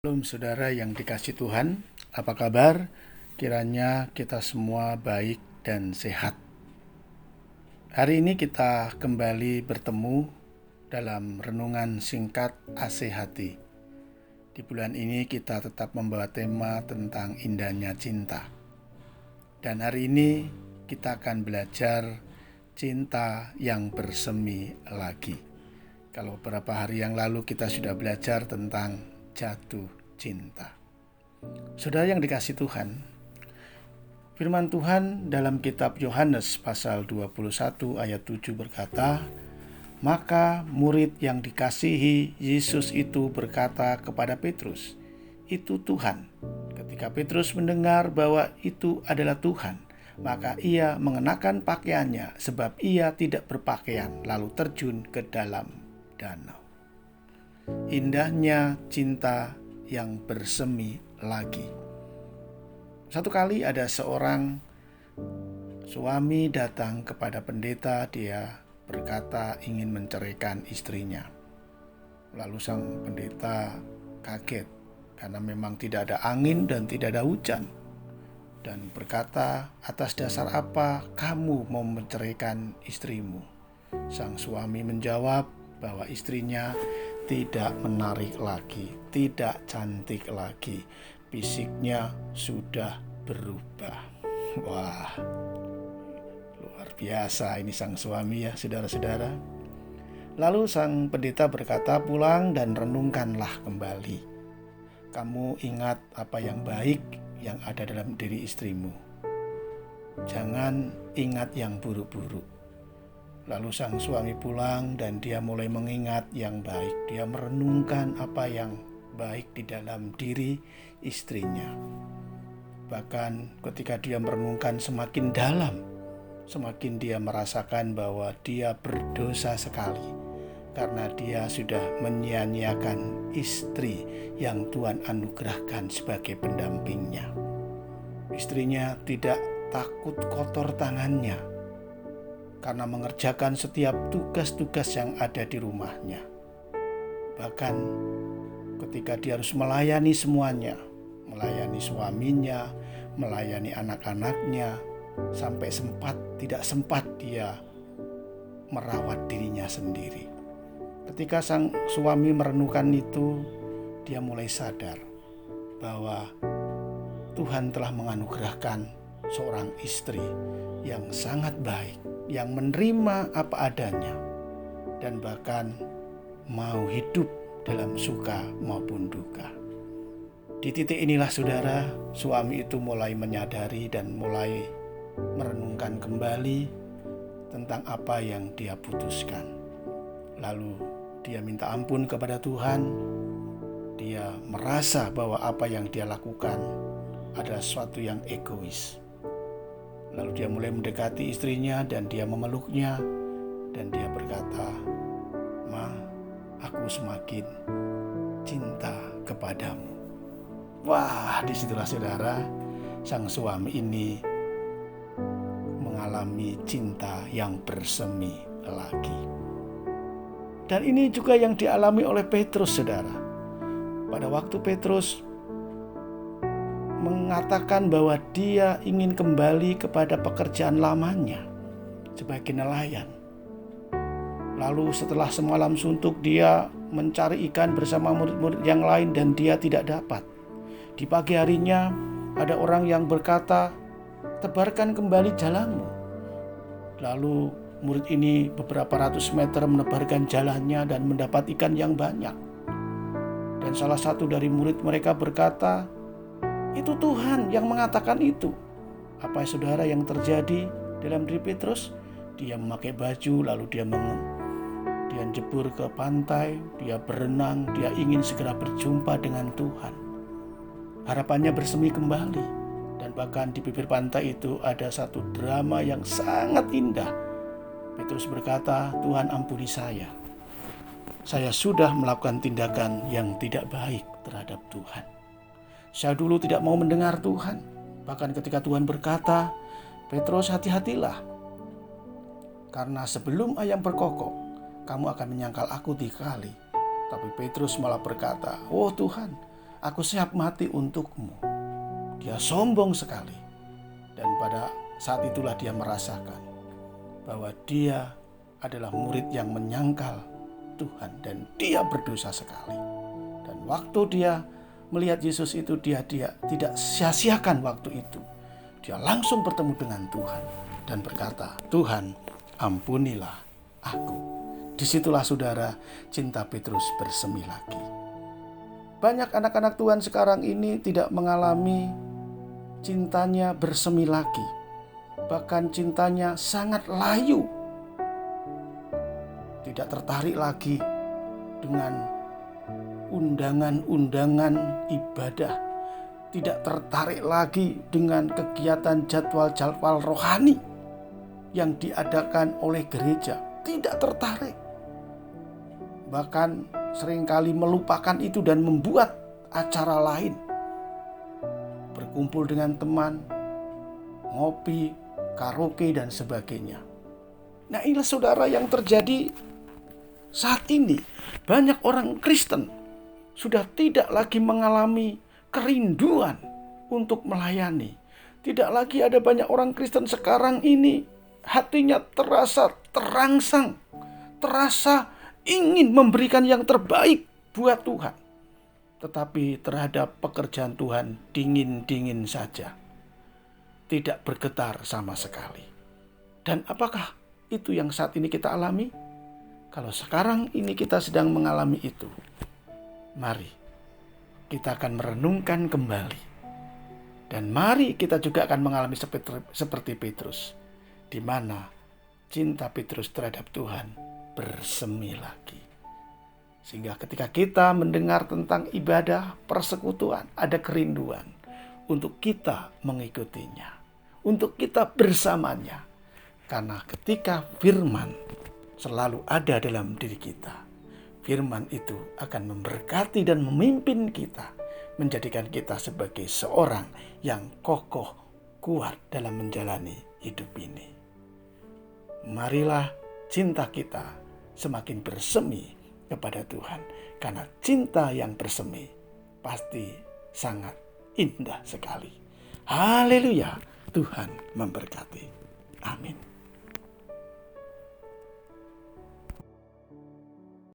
Shalom saudara yang dikasihi Tuhan, apa kabar? Kiranya kita semua baik dan sehat. Hari ini kita kembali bertemu dalam renungan singkat AC Hati. Di bulan ini kita tetap membawa tema tentang indahnya cinta. Dan hari ini kita akan belajar cinta yang bersemi lagi. Kalau beberapa hari yang lalu kita sudah belajar tentang jatuh cinta. Saudara yang dikasihi Tuhan, firman Tuhan dalam kitab Yohanes pasal 21 ayat 7 berkata, "Maka murid yang dikasihi Yesus itu berkata kepada Petrus, 'Itu Tuhan.' Ketika Petrus mendengar bahwa itu adalah Tuhan, maka ia mengenakan pakaiannya sebab ia tidak berpakaian, lalu terjun ke dalam danau." Indahnya cinta yang bersemi lagi. Satu kali ada seorang suami datang kepada pendeta. Dia berkata ingin menceraikan istrinya. Lalu sang pendeta kaget karena memang tidak ada angin dan tidak ada hujan, dan berkata, "Atas dasar apa kamu mau menceraikan istrimu?" Sang suami menjawab bahwa istrinya tidak menarik lagi, tidak cantik lagi, fisiknya sudah berubah. Wah, luar biasa ini sang suami ya saudara-saudara. Lalu sang pendeta berkata, "Pulang dan renungkanlah kembali. Kamu ingat apa yang baik yang ada dalam diri istrimu. Jangan ingat yang buruk-buruk." Lalu sang suami pulang dan dia mulai mengingat yang baik. Dia merenungkan apa yang baik di dalam diri istrinya. Bahkan ketika dia merenungkan semakin dalam, semakin dia merasakan bahwa dia berdosa sekali, karena dia sudah menyia-nyiakan istri yang Tuhan anugerahkan sebagai pendampingnya. Istrinya tidak takut kotor tangannya karena mengerjakan setiap tugas-tugas yang ada di rumahnya. Bahkan ketika dia harus melayani semuanya, melayani suaminya, melayani anak-anaknya, sampai tidak sempat dia merawat dirinya sendiri. Ketika sang suami merenungkan itu, dia mulai sadar bahwa Tuhan telah menganugerahkan seorang istri yang sangat baik, yang menerima apa adanya, dan bahkan mau hidup dalam suka maupun duka. Di titik inilah saudara, suami itu mulai menyadari dan mulai merenungkan kembali tentang apa yang dia putuskan. Lalu dia minta ampun kepada Tuhan. Dia merasa bahwa apa yang dia lakukan adalah sesuatu yang egois. Lalu dia mulai mendekati istrinya dan dia memeluknya, dan dia berkata, "Ma, aku semakin cinta kepadamu." Wah, disitulah saudara, sang suami ini mengalami cinta yang bersemi lagi. Dan ini juga yang dialami oleh Petrus, saudara. Pada waktu Petrus mengatakan bahwa dia ingin kembali kepada pekerjaan lamanya sebagai nelayan. Lalu setelah semalam suntuk, dia mencari ikan bersama murid-murid yang lain dan dia tidak dapat. Di pagi harinya ada orang yang berkata, "Tebarkan kembali jalanmu." Lalu murid ini beberapa ratus meter menebarkan jalannya dan mendapat ikan yang banyak. Dan salah satu dari murid mereka berkata, "Itu Tuhan yang mengatakan itu." Apa saudara yang terjadi dalam diri Petrus? Dia memakai baju, lalu dia jebur ke pantai, dia berenang, dia ingin segera berjumpa dengan Tuhan. Harapannya bersemi kembali. Dan bahkan di bibir pantai itu ada satu drama yang sangat indah. Petrus berkata, "Tuhan, ampuni saya. Saya sudah melakukan tindakan yang tidak baik terhadap Tuhan. Saya dulu tidak mau mendengar Tuhan. Bahkan ketika Tuhan berkata, 'Petrus, hati-hatilah. Karena sebelum ayam berkokok, kamu akan menyangkal aku 3 kali.' Tapi Petrus malah berkata, 'Oh Tuhan, Aku siap mati untukmu. Dia sombong sekali. Dan pada saat itulah dia merasakan bahwa dia adalah murid yang menyangkal Tuhan dan dia berdosa sekali. Dan waktu dia melihat Yesus itu, dia tidak sia-siakan waktu itu. Dia langsung bertemu dengan Tuhan dan berkata, "Tuhan, ampunilah aku." Disitulah saudara, cinta Petrus bersemi lagi. Banyak anak-anak Tuhan sekarang ini tidak mengalami cintanya bersemi lagi. Bahkan cintanya sangat layu. Tidak tertarik lagi dengan undangan-undangan ibadah. Tidak tertarik lagi dengan kegiatan jadwal-jadwal rohani yang diadakan oleh gereja. Tidak tertarik. Bahkan seringkali melupakan itu dan membuat acara lain. Berkumpul dengan teman, ngopi, karaoke, dan sebagainya. Nah, inilah saudara yang terjadi saat ini. Banyak orang Kristen sudah tidak lagi mengalami kerinduan untuk melayani. Tidak lagi ada banyak orang Kristen sekarang ini hatinya terasa terangsang, terasa ingin memberikan yang terbaik buat Tuhan. Tetapi terhadap pekerjaan Tuhan dingin-dingin saja. Tidak bergetar sama sekali. Dan apakah itu yang saat ini kita alami? Kalau sekarang ini kita sedang mengalami itu, mari kita akan merenungkan kembali. Dan mari kita juga akan mengalami seperti Petrus, di mana cinta Petrus terhadap Tuhan bersemi lagi. Sehingga ketika kita mendengar tentang ibadah persekutuan, ada kerinduan untuk kita mengikutinya, untuk kita bersamanya. Karena ketika firman selalu ada dalam diri kita, firman itu akan memberkati dan memimpin kita, menjadikan kita sebagai seorang yang kokoh, kuat dalam menjalani hidup ini. Marilah cinta kita semakin bersemi kepada Tuhan, karena cinta yang bersemi pasti sangat indah sekali. Haleluya, Tuhan memberkati. Amin.